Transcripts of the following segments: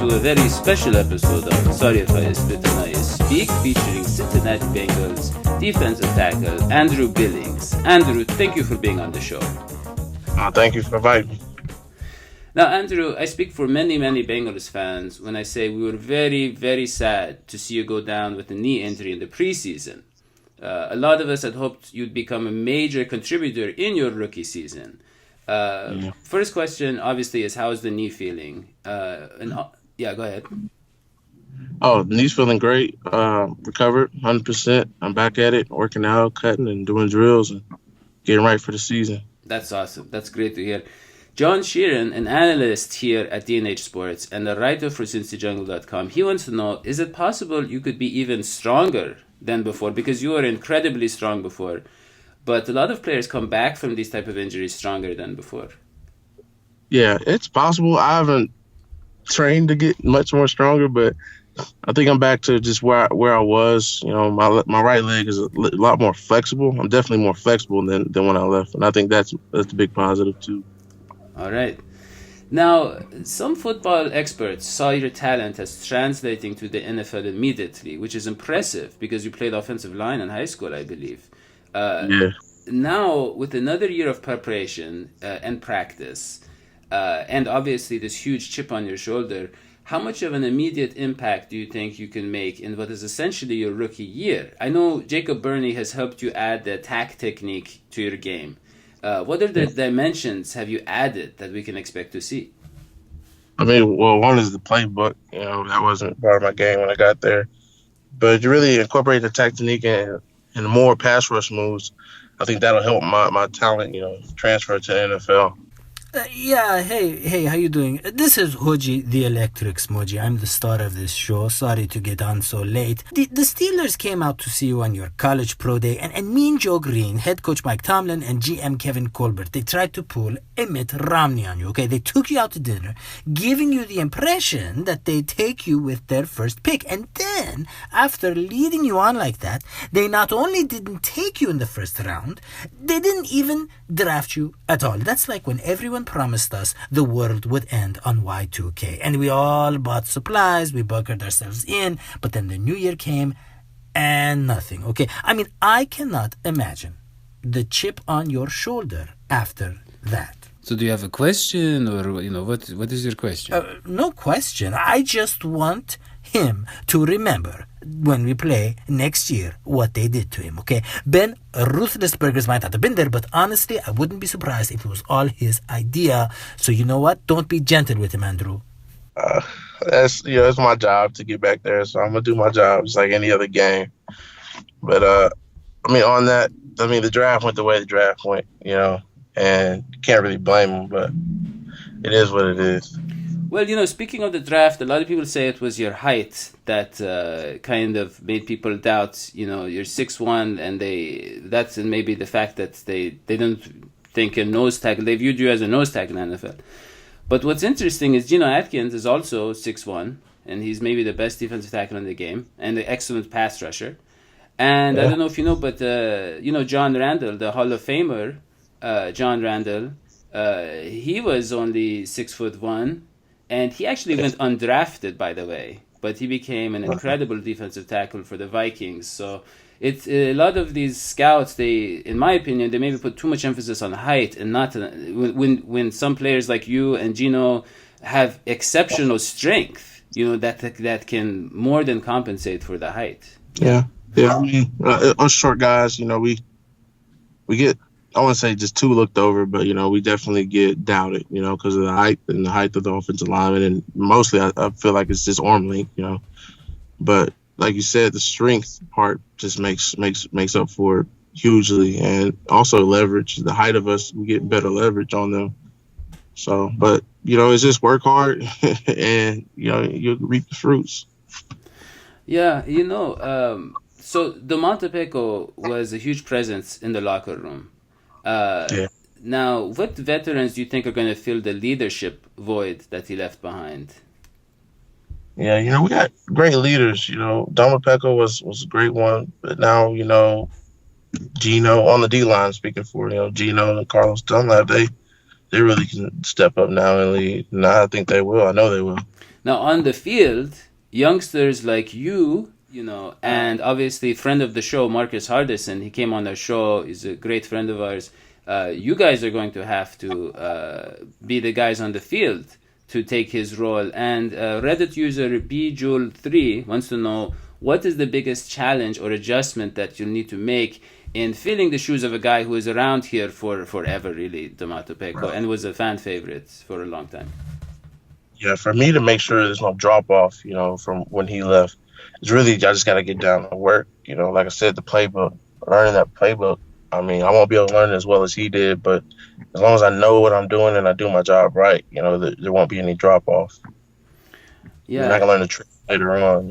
to a very special episode of Sorry If I Spit and I Speak, featuring Cincinnati Bengals defensive tackle Andrew Billings. Andrew, thank you for being on the show. Thank you for inviting me. Now, Andrew, I speak for many, many Bengals fans when I say we were very, very sad to see you go down with a knee injury in the preseason. A lot of us had hoped you'd become a major contributor in your rookie season. First question, obviously, is how's the knee feeling? Go ahead. Oh, the knee's feeling great. Recovered 100%. I'm back at it, working out, cutting, and doing drills, and getting right for the season. That's awesome. That's great to hear. John Sheeran, an analyst here at D&H Sports and a writer for CincyJungle.com, he wants to know, is it possible you could be even stronger than before? Because you were incredibly strong before, but a lot of players come back from these type of injuries stronger than before. Yeah, it's possible. I haven't trained to get much more stronger, but I think I'm back to just where I was. You know, my right leg is a lot more flexible. I'm definitely more flexible than when I left, and I think that's a big positive too. All right. Now, some football experts saw your talent as translating to the NFL immediately, which is impressive because you played offensive line in high school, I believe. Now, with another year of preparation and practice, and obviously this huge chip on your shoulder, how much of an immediate impact do you think you can make in what is essentially your rookie year? I know Jacob Burney has helped you add the attack technique to your game. What other dimensions have you added that we can expect to see? I mean, well, one is the playbook. You know, that wasn't part of my game when I got there. But you really incorporate the technique and more pass rush moves. I think that'll help my talent, transfer to the NFL. Hey, how you doing? This is Hodgie, the Electric Smudgy. I'm the star of this show. Sorry to get on so late. The Steelers came out to see you on your college pro day, and Mean Joe Green, head coach Mike Tomlin, and GM Kevin Colbert, they tried to pull a Mitt Romney on you, okay? They took you out to dinner, giving you the impression that they take you with their first pick. And then, after leading you on like that, they not only didn't take you in the first round, they didn't even draft you at all. That's like when everyone promised us the world would end on Y2K, and we all bought supplies, we bunkered ourselves in, but then the new year came and nothing, okay? I mean, I cannot imagine the chip on your shoulder after that. So do you have a question, or what is your question? No question. I just want him to remember when we play next year what they did to him, okay? Ben Ruthlessburgers might not have been there, but honestly, I wouldn't be surprised if it was all his idea. So you know what? Don't be gentle with him, Andrew. It's my job to get back there, so I'm gonna do my job just like any other game. But the draft went the way the draft went, and you can't really blame them, but it is what it is. Well, speaking of the draft, a lot of people say it was your height that kind of made people doubt, you're 6'1", and that's maybe the fact that they didn't think a nose tackle. They viewed you as a nose tackle in the NFL. But what's interesting is Geno Atkins is also 6'1", and he's maybe the best defensive tackle in the game and an excellent pass rusher. And I don't know if you know, but, John Randall, the Hall of Famer, John Randall, he was only 6'1", and he actually went undrafted, by the way, but he became an incredible defensive tackle for the Vikings. So it's a lot of these scouts, in my opinion, they maybe put too much emphasis on height and not when some players like you and Gino have exceptional strength, that can more than compensate for the height. Yeah. I mean, us short guys, we get, I wouldn't say just too looked over, but, we definitely get doubted, because of the height and the height of the offensive lineman. And mostly I feel like it's just arm length, But like you said, the strength part just makes up for it hugely. And also leverage. The height of us, we get better leverage on them. So, but, it's just work hard and, you'll reap the fruits. Yeah, so the Montepecco was a huge presence in the locker room. Now, what veterans do you think are going to fill the leadership void that he left behind? Yeah, we got great leaders. Dunlap was a great one, but now, Gino on the D line, speaking for Gino and Carlos Dunlap, they they really can step up now and lead. And I think they will. I know they will. Now, on the field, youngsters like you, and obviously friend of the show, Marcus Hardison, he came on our show, he's a great friend of ours. You guys are going to have to be the guys on the field to take his role. And Reddit user bjul3 wants to know, what is the biggest challenge or adjustment that you'll need to make in filling the shoes of a guy who is around here for forever, really, Domato Peko, and was a fan favorite for a long time? Yeah, for me to make sure there's no drop-off, from when he left, it's really, I just got to get down to work. Like I said, the playbook, learning that playbook. I mean, I won't be able to learn it as well as he did, but as long as I know what I'm doing and I do my job right, there won't be any drop-off. Yeah. And I can learn the trick later on,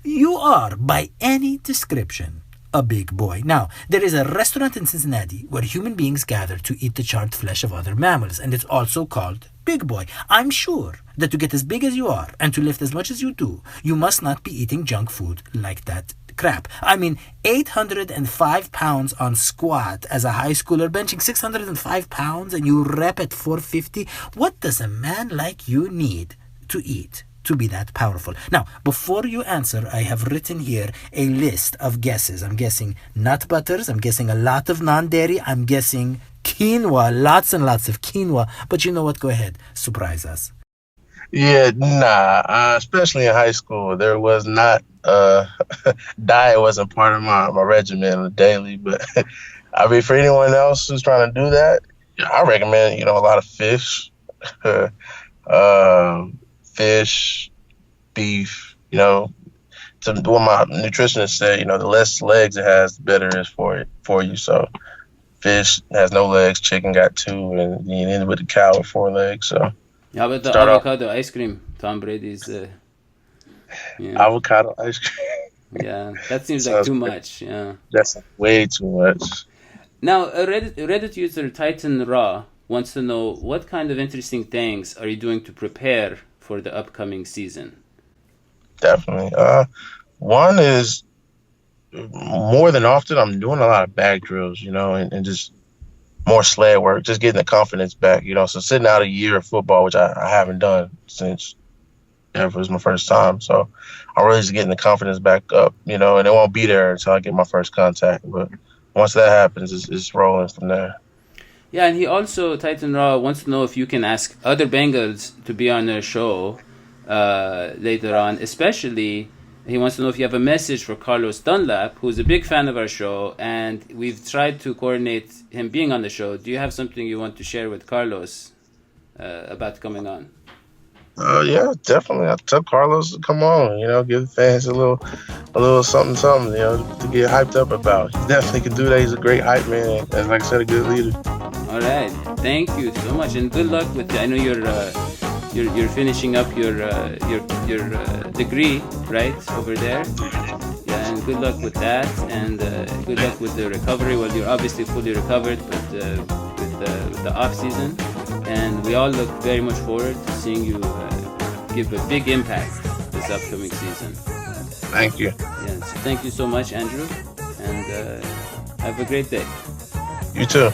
You are, by any description, a big boy. Now, there is a restaurant in Cincinnati where human beings gather to eat the charred flesh of other mammals, and it's also called Big Boy. I'm sure that to get as big as you are and to lift as much as you do, you must not be eating junk food like that crap. I mean, 805 pounds on squat as a high schooler, benching 605 pounds, and you rep at 450. What does a man like you need to eat to be that powerful? Now, before you answer, I have written here a list of guesses. I'm guessing nut butters. I'm guessing a lot of non-dairy. I'm guessing quinoa, lots and lots of quinoa. But you know what? Go ahead. Surprise us. Yeah, nah. Especially in high school, there was not diet wasn't part of my regimen on the daily. But I mean, for anyone else who's trying to do that, I recommend a lot of fish, fish, beef. What my nutritionist said, the less legs it has, the better it is for you. So fish has no legs, chicken got 2, and you end with a cow with 4 legs. So. How about the avocado ice cream? Tom Brady's avocado ice cream. Yeah, that seems like too much. Yeah, that's way too much. Now, a Reddit user Titan Raw wants to know, what kind of interesting things are you doing to prepare for the upcoming season? Definitely. One is, more than often, I'm doing a lot of back drills, and just more sled work, just getting the confidence back, So sitting out a year of football, which I haven't done since it was my first time. So I'm really just getting the confidence back up, and it won't be there until I get my first contact. But once that happens, it's rolling from there. Yeah, and he also, Titan Raw, wants to know if you can ask other Bengals to be on their show later on. Especially, he wants to know if you have a message for Carlos Dunlap, who's a big fan of our show, and we've tried to coordinate him being on the show. Do you have something you want to share with Carlos about coming on? Yeah, definitely. I'll tell Carlos to come on, give the fans a little something, to get hyped up about. He definitely can do that. He's a great hype man, and like I said, a good leader. All right, thank you so much, and good luck with. I know you're finishing up your degree, right, over there. Yeah, and good luck with that, and good luck with the recovery. Well, you're obviously fully recovered, but with the off season, and we all look very much forward to seeing you give a big impact this upcoming season. Thank you. Yeah, so thank you so much, Andrew, and have a great day. You too.